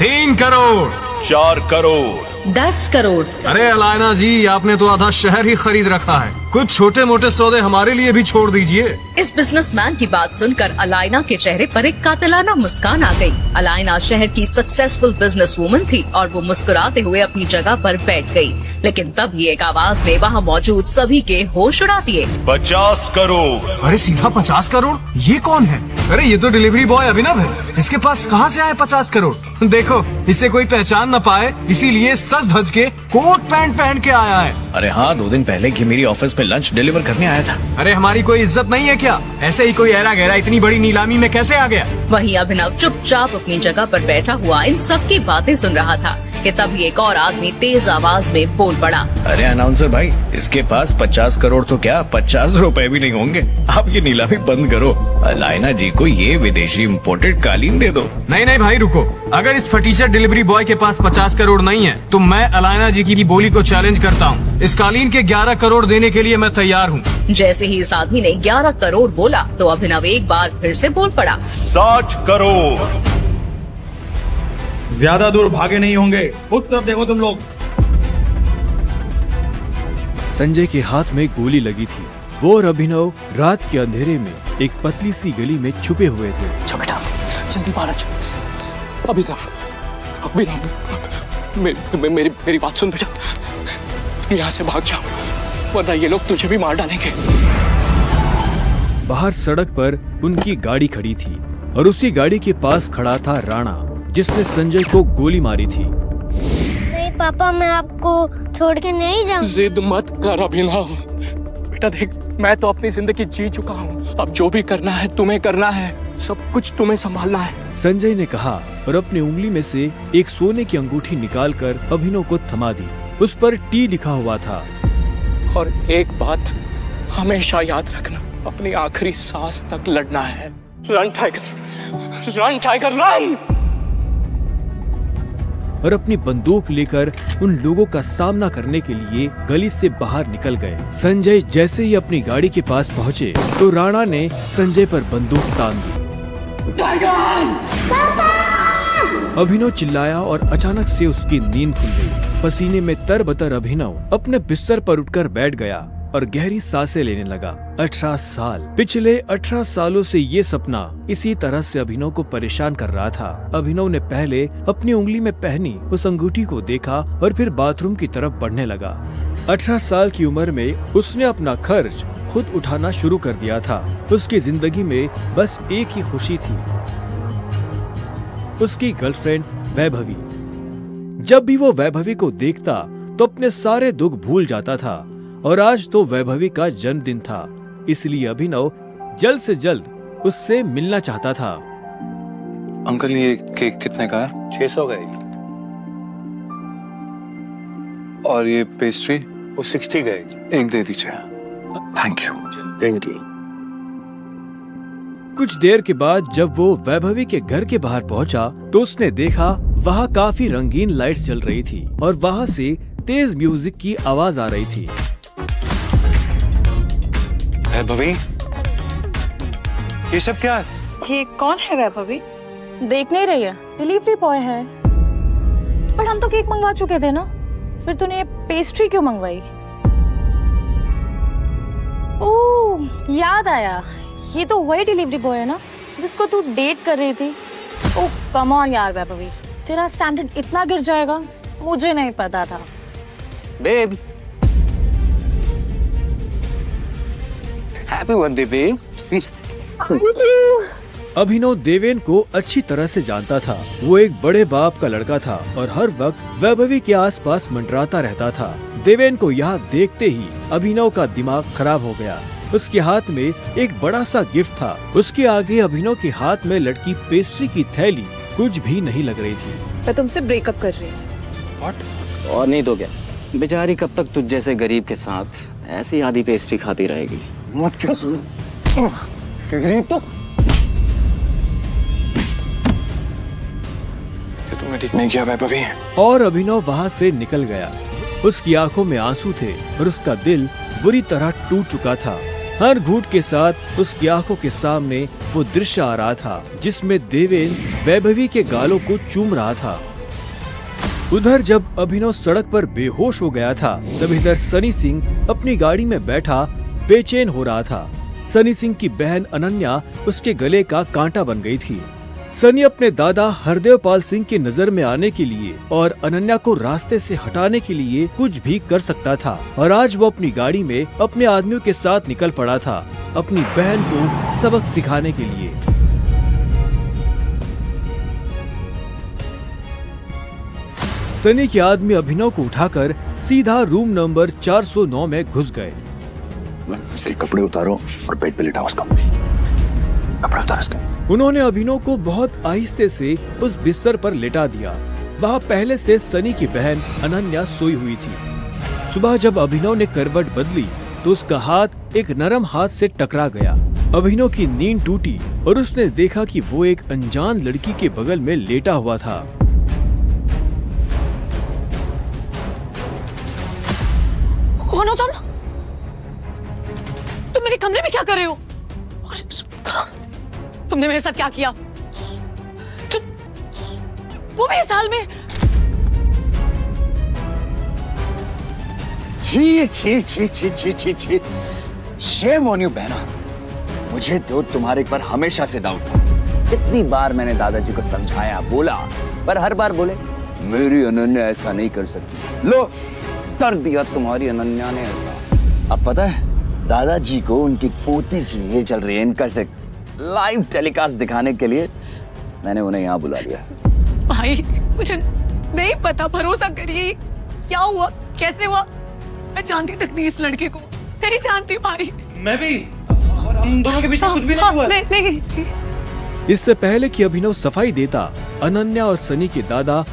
3 करोड़, 4 करोड़, 10 करोड़। अरे अलायना जी, आपने तो आधा शहर ही खरीद रखा है। कुछ छोटे मोटे सौदे हमारे लिए भी छोड़ दीजिए। इस बिजनेसमैन की बात सुनकर अलायना के चेहरे पर एक कातिलाना मुस्कान आ गई। अलायना शहर की सक्सेसफुल बिजनेस वूमन थी और वो मुस्कुराते हुए अपनी जगह पर बैठ गई। लेकिन तभी एक आवाज ने वहाँ मौजूद सभी के होश उड़ा दिए। 50 करोड़। अरे सीधा 50 करोड़? ये कौन है? अरे ये तो डिलीवरी बॉय अभिनव है। इसके पास कहाँ से आए 50 करोड़? देखो, इसे कोई पहचान न पाए, इसीलिए सज धज के कोट पैंट पहन के आया है। अरे हाँ, 2 दिन पहले की मेरी ऑफिस पे लंच डिलीवर करने आया था। अरे हमारी कोई इज्जत नहीं है क्या? ऐसे ही कोई ऐरा गहरा इतनी बड़ी नीलामी में कैसे आ गया? वहीं अभिनव चुपचाप अपनी जगह पर बैठा हुआ इन सब की बातें सुन रहा था कि तभी एक और आदमी तेज आवाज में बोल पड़ा। अरे अनाउंसर भाई, इसके पास 50 करोड़ तो क्या 50 रुपए भी नहीं होंगे। आप ये नीलामी बंद करो। अलायना जी को ये विदेशी इम्पोर्टेड कालीन दे दो। नहीं नहीं भाई रुको, अगर इस फटीचर डिलीवरी बॉय के पास 50 करोड़ नहीं है तो मैं अलायना जी की बोली को चैलेंज करता हूँ। इस कालीन के 11 करोड़ देने के लिए मैं तैयार हूँ। जैसे ही इस आदमी ने 11 करोड़ बोला तो अभिनव एक बार फिर से बोल पड़ा। 60 करोड़। ज्यादा दूर भागे नहीं होंगे, उस तरफ देखो तुम लोग। संजय के हाथ में गोली लगी थी। वो और अभिनव रात के अंधेरे में एक पतली सी गली में छुपे हुए थे। अच्छा बेटा, जल्दी बाहर आ जाओ। अभिनव, मेरी बात सुन बेटा, यहाँ से भाग जाओ वरना ये लोग तुझे भी मार डालेंगे। बाहर सड़क पर उनकी गाड़ी खड़ी थी और उसी गाड़ी के पास खड़ा था राणा, जिसने संजय को गोली मारी थी। नहीं पापा, मैं आपको छोड़ के नहीं जाऊंगा। जिद मत कर अभिनव। बेटा देख, मैं तो अपनी जिंदगी जी चुका हूँ। अब जो भी करना है तुम्हें करना है, सब कुछ तुम्हें संभालना है। संजय ने कहा और अपनी उंगली में से एक सोने की अंगूठी निकालकर अभिनव को थमा दी। उस पर टी लिखा हुआ था। और एक बात हमेशा याद रखना, अपनी आखिरी सांस तक लड़ना है। Run tiger, run tiger run. और अपनी बंदूक लेकर उन लोगों का सामना करने के लिए गली से बाहर निकल गए। संजय जैसे ही अपनी गाड़ी के पास पहुँचे तो राणा ने संजय पर बंदूक तान दी। अभिनव चिल्लाया और अचानक से उसकी नींद खुल गई। पसीने में तरबतर अभिनव अपने बिस्तर पर उठकर बैठ गया और गहरी सांसें लेने लगा। 18 साल, पिछले 18 सालों से ये सपना इसी तरह से अभिनव को परेशान कर रहा था। अभिनव ने पहले अपनी उंगली में पहनी उस अंगूठी को देखा और फिर बाथरूम की तरफ बढ़ने लगा। 18 साल की उम्र में उसने अपना खर्च खुद उठाना शुरू कर दिया था। उसकी जिंदगी में बस एक ही खुशी थी, उसकी गर्लफ्रेंड वैभवी। जब भी वो वैभवी को देखता तो अपने सारे दुख भूल जाता था और आज तो वैभवी का जन्मदिन था, इसलिए अभिनव जल्द से जल्द उससे मिलना चाहता था। अंकल, ये केक कितने का है? 600 का है। और ये पेस्ट्री? वो 60 का है। एक दे दीजिए। Thank you. Thank you. कुछ देर के बाद जब वो वैभवी के घर के बाहर पहुंचा तो उसने देखा वहाँ काफी रंगीन लाइट्स जल रही थी और वहाँ से तेज म्यूजिक की आवाज आ रही थी। वैभवी, ये सब क्या है? ये कौन है वैभवी? देख नहीं रही है, डिलीवरी बॉय है। पर हम तो केक मंगवा चुके थे ना, फिर तूने ये पेस्ट्री क्यों मंगवाई? ओह, याद आया, ये तो वही डिलीवरी बॉय है ना जिसको तू डेट कर रही थी। ओह कम ऑन यार वैभवी, तेरा स्टैंडर्ड इतना गिर जाएगा मुझे नहीं पता था। Babe, happy birthday babe. Abhinav Deven को अच्छी तरह से जानता था। वो एक बड़े बाप का लड़का था और हर वक्त वैभवी के आसपास मंडराता रहता था। देवेन को यहाँ देखते ही अभिनव का दिमाग खराब हो गया। उसके हाथ में एक बड़ा सा गिफ्ट था। उसके आगे अभिनव के हाथ में लटकी पेस्ट्री की थैली कुछ भी नहीं लग रही थी। मैं तुमसे ब्रेकअप कर रही हूँ। और नहीं तो क्या, बेचारी कब तक तुझ जैसे गरीब के साथ ऐसी आधी पेस्ट्री खाती रहेगी। मत क्यों सुनो, गरीब तो तुमने ठीक नहीं किया वैभवी। और अभिनव वहाँ से निकल गया। उसकी आंखों में आंसू थे और उसका दिल बुरी तरह टूट चुका था। हर घूंट के साथ उसकी आंखों के सामने वो दृश्य आ रहा था जिसमें देवेन वैभवी के गालों को चूम रहा था। उधर जब अभिनव सड़क पर बेहोश हो गया था, तब इधर सनी सिंह अपनी गाड़ी में बैठा बेचैन हो रहा था। सनी सिंह की बहन अनन्या उसके गले का कांटा बन गई थी। सनी अपने दादा हरदेव पाल सिंह की नजर में आने के लिए और अनन्या को रास्ते से हटाने के लिए कुछ भी कर सकता था, और आज वो अपनी गाड़ी में अपने आदमियों के साथ निकल पड़ा था अपनी बहन को सबक सिखाने के लिए। सनी के आदमी अभिनव को उठाकर सीधा रूम नंबर 409 में घुस गए। इसके कपड़े उतारो और बेड पे लिटाओ उसको। कपड़े उतारो इसके। उन्होंने अभिनव को बहुत आहिस्ते से उस बिस्तर पर लेटा दिया। वहाँ पहले से सनी की बहन अनन्या सोई हुई थी। सुबह जब अभिनव ने करवट बदली तो उसका हाथ एक नरम हाथ से टकरा गया। अभिनव की नींद टूटी और उसने देखा कि वो एक अनजान लड़की के बगल में लेटा हुआ था। कौन हो तुम? तुम मेरे कमरे में क्या कर रहे हो? तुमने मेरे साथ क्या किया? वो भी इस हाल में? छी छी छी छी छी छी छी। शेम ऑन यू बहना। मुझे तो तुम्हारे पर हमेशा से डाउट था। कितनी बार मैंने दादाजी को समझाया, बोला, पर हर बार बोले मेरी अनन्या ऐसा नहीं कर सकती। लो, कर दिया तुम्हारी अनन्या ने ऐसा। अब पता है दादाजी को उनकी पोती की ये चल रही है इनका से लाइव टेलीकास्ट दिखाने के लिए मैंने उन्हें यहाँ बुला लिया। भाई मुझे नहीं पता, भरोसा करिए। क्या हुआ, कैसे हुआ? मैं जानती तक नहीं इस लड़के को, नहीं जानती भाई। मैं भी, हम दोनों के बीच में कुछ भी नहीं हुआ। नहीं। इससे पहले कि अभिनव सफाई देता, अनन्या और सनी के दादा